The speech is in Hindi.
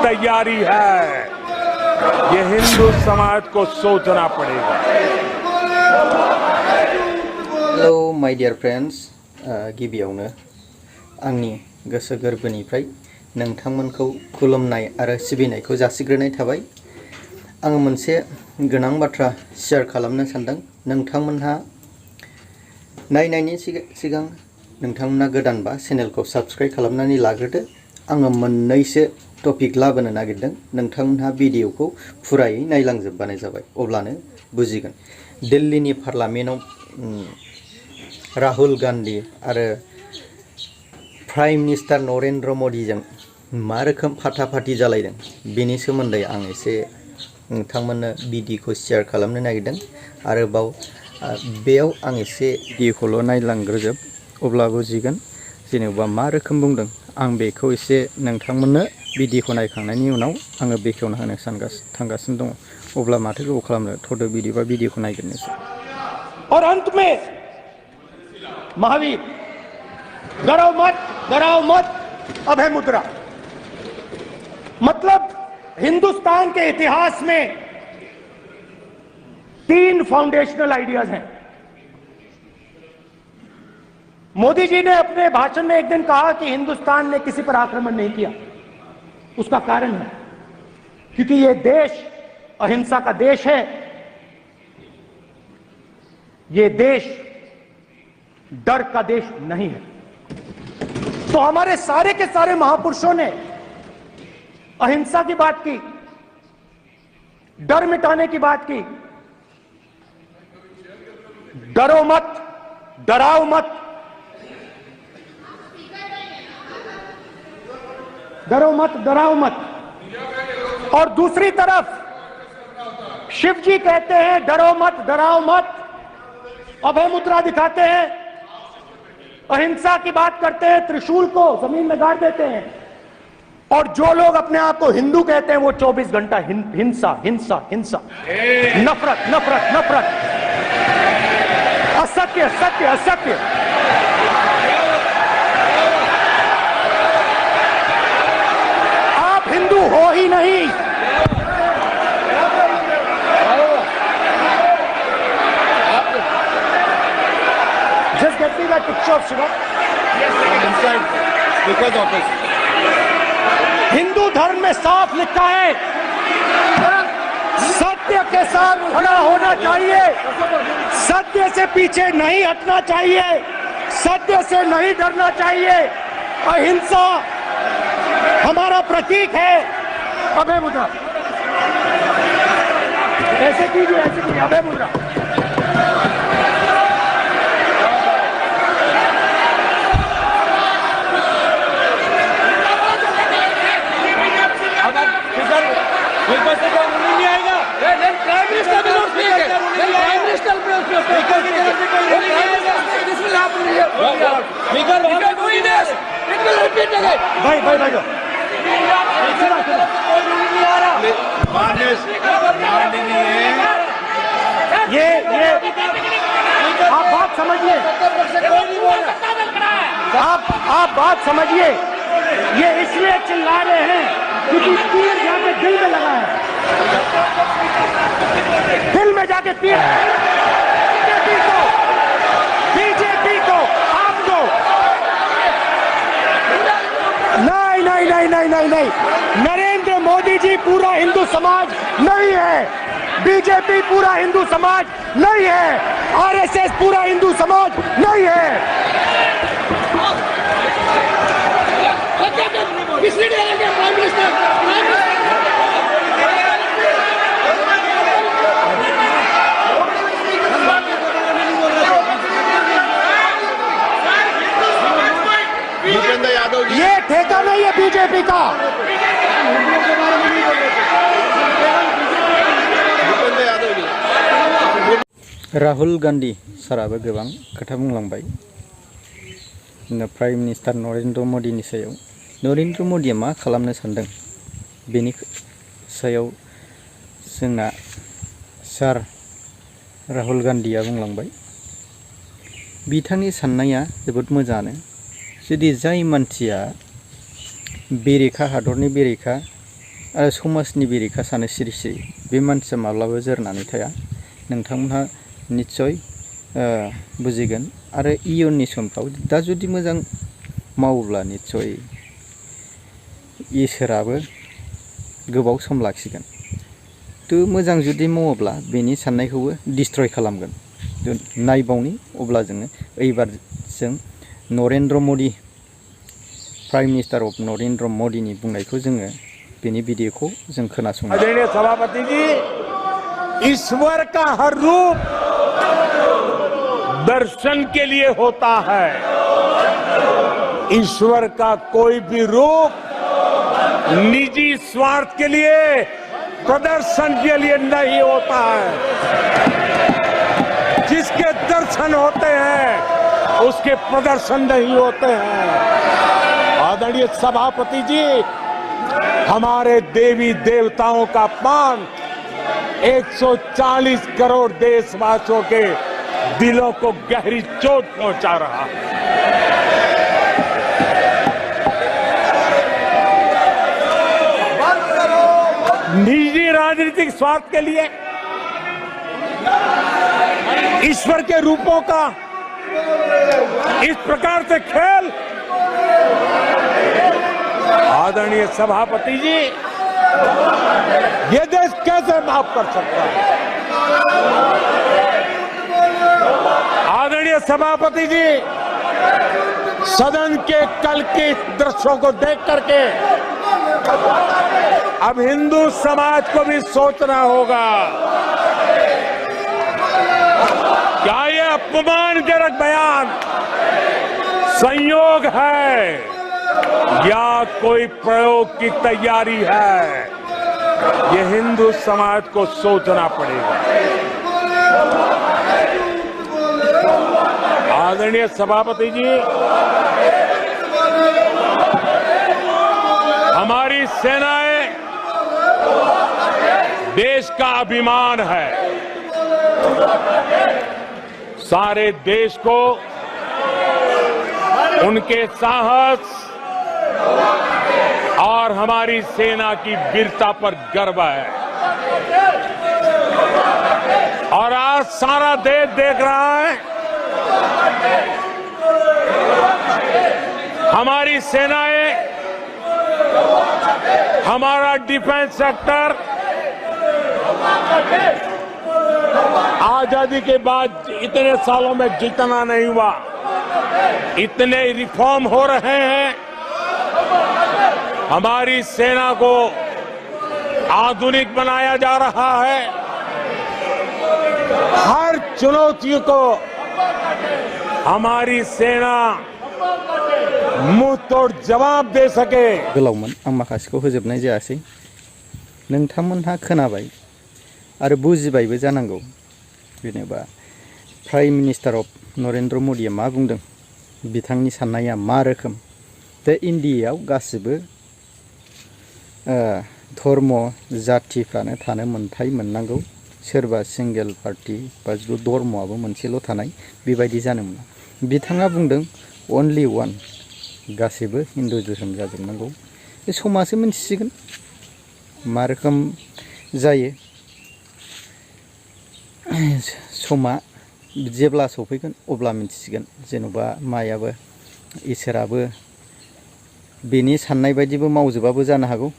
तैयारी है, ये हिंदू समाज को सोचना पड़ेगा। हेलो माय डियर फ्रेंड्स, गिबियावनो आंनि गोसो गोरबोनिफ्राय नोंथांमोनखौ खुलुमनाय आरो सिबिनायखौ जासिग्रोनाय थाबाय। आङो मोनसे गोनां बाथ्रा शेयार खालामनो सानदों। नोंथांमोनहा नायनायनि सिगां नोंथांमोना गोदानबा चेनेलखौ साबस्क्राइब खालामनानै लाग्रोदो। आङो मोननैसो टपिक लाबोनो नागिरदों, नोंथांमोनहा भिडिअखौ फुरायै नायलांजोबबानो जाबाय, अब्लानो बुजिगोन। दिल्लीनि पार्लामेन्टआव राहुल गान्धी आरो प्राइम मिनिस्टार नरेन्द्र मदिजों मा रोखोम फाटाफाटि जालायदों बेनि सोमोन्दै आं एसे नोंथांमोननो भिडिअखौ शेयार खालामनो नागिरदों। आरोबाव बेयाव आं एसे भिडिअखौल' नायलांग्रोजोब, अब्ला बुजिगोन जेनेबा मा रोखोम बुंदों। आं बेखौ एसे नोंथांमोननो भिडिअखौ नायखांनायनि उनाव आङो बेखेवना होनो थांगासिनो दङ। अब्ला माथो गोबाव खालामनो, थ'दो बिदिबा भिडिअखौ नायग्रोनोसै। और अंत में महावीर, डराओ मत अभय मुद्रा। मतलब हिंदुस्तान के इतिहास में 3 फाउंडेशनल आइडियाज हैं। मोदी जी ने अपने भाषण में एक दिन कहा कि हिंदुस्तान ने किसी पर आक्रमण नहीं किया। उसका कारण है क्योंकि यह देश अहिंसा का देश है, यह देश डर का देश नहीं है। तो हमारे सारे के सारे महापुरुषों ने अहिंसा की बात की, डर मिटाने की बात की। डरो मत, डराओ मत, डरो मत, डराओ मत। और दूसरी तरफ शिव जी कहते हैं डरो मत, डराओ मत, अभय मुद्रा दिखाते हैं, अहिंसा की बात करते हैं, त्रिशूल को जमीन में गाड़ देते हैं। और जो लोग अपने आप को हिंदू कहते हैं वो 24 घंटा हिंसा हिंसा हिंसा, नफरत नफरत नफरत, असत्य सत्य असत्य। आप हिंदू हो ही नहीं। Just get me that picture of Shiva. Yes, inside speaker's office. Hindu धर्म में साफ लिखा है, सत्य के साथ खड़ा होना चाहिए, सत्य से पीछे नहीं हटना चाहिए, सत्य से नहीं डरना चाहिए। अहिंसा हमारा प्रतीक है। अभय मुद्रा ऐसे कीजिए, अभय मुद्रा। ये आप बात समझिए, आप बात समझिए। ये इसलिए चिल्ला रहे हैं क्योंकि तीर जाके दिल में लगा है, दिल में जाके तीर। बीजेपी को आपको नहीं, नरेंद्र मोदी जी पूरा हिंदू समाज नहीं है, बीजेपी पूरा हिंदू समाज नहीं है, आरएसएस पूरा हिंदू समाज नहीं है। ये ठेका नहीं है बीजेपी का। राहुल गान्धी साराबो गोबां खोथा बुंलांबाय प्राइम मिनिस्टार नरेन्द्र मदिनि सायाव। नरेन्द्र मदिया मा खालामनो सानदों बेनि सायाव जोंना सार राहुल गान्धीया बुंलांबाय। बिथांनि साननाया जोबोद मोजाङानो। जुदि जाय मानसिया बेरेखा हादरनि बेरेखा आरो समाजनि बेरेखा सानो सिरि सिरि बे मानसिया माब्लाबा जोरनानै थाया। नोंथांमोनहा निस्सय बुजिगोन आरो इयुननि समफ्राव दा जुदि मोजां मावोब्ला निस्सय इसोराबो गोबाव सम लाखिगोन। थ' मोजां जुदि मावोब्ला बेनि साननायखौबो डिस्ट्रय खालामगोन। नायबावनि अब्ला जोङो एइबार जों Narendra Modi prime minister of Narendra मदिनि बुंनायखौ जोङो बेनि भिडिअखौ जों खोनासंनो। आदरणीय सभापति जी, ईश्वर का हर रूप दर्शन के लिए होता है। ईश्वर का कोई भी रूप निजी स्वार्थ के लिए, प्रदर्शन के लिए नहीं होता है। जिसके दर्शन होते हैं उसके प्रदर्शन नहीं होते हैं। आदरणीय सभापति जी, हमारे देवी देवताओं का अपमान 140 करोड़ देशवासियों के दिलों को गहरी चोट पहुंचा रहा है। निजी राजनीतिक स्वार्थ के लिए ईश्वर के रूपों का इस प्रकार से खेल, आदरणीय सभापति जी, ये देश कैसे माफ कर सकता है? आदरणीय सभापति जी, सदन के कल के दृश्यों को देख करके अब हिंदू समाज को भी सोचना होगा, क्या ये अपमानजनक बयान संयोग है या कोई प्रयोग की तैयारी है? ये हिंदू समाज को सोचना पड़ेगा। आदरणीय सभापति जी, हमारी सेनाएं देश का अभिमान है। सारे देश को उनके साहस और हमारी सेना की वीरता पर गर्व है। और आज सारा देश देख रहा है हमारी सेनाएं, हमारा डिफेंस सेक्टर आजादी के बाद इतने सालों में जितना नहीं हुआ, इतने रिफॉर्म हो रहे हैं। हमारी सेना को आधुनिक बनाया जा रहा है। हर चुनौती को हमारी सेना मुंह तोड़ जवाब दे सके। गोलावमोन आं माखासेखौ होजोबनाय जायासै। नोंथांमोनहा खोनाबाय आरो बुजिबायबो जानांगौ। जेनेबा प्राइम मिनिस्टार अफ नरेन्द्र मदिया मा बुंदों, बिथांनि साननाया मा रोखोम। दा इन्डियायाव गासिबो धर्म जातिफ्रानो थानो मोन्थाय मोननांगौ। सोरबा सिंगेल पार्टी बा धर्मआबो मोनसेल' थानाय बेबायदि जानो मोना। बिथाङा बुंदों अनलि वान, गासैबो हिन्दु धोरोम जाजोबनांगौ। बे समासो मिन्थिसिगोन मा रोखोम जायो। समा जेब्ला सफैगोन अब्ला मिन्थिसिगोन। जेन'बा मायाबो इसोराबो बेनि साननाय बायदिबो मावजोबाबो जानो हागौ।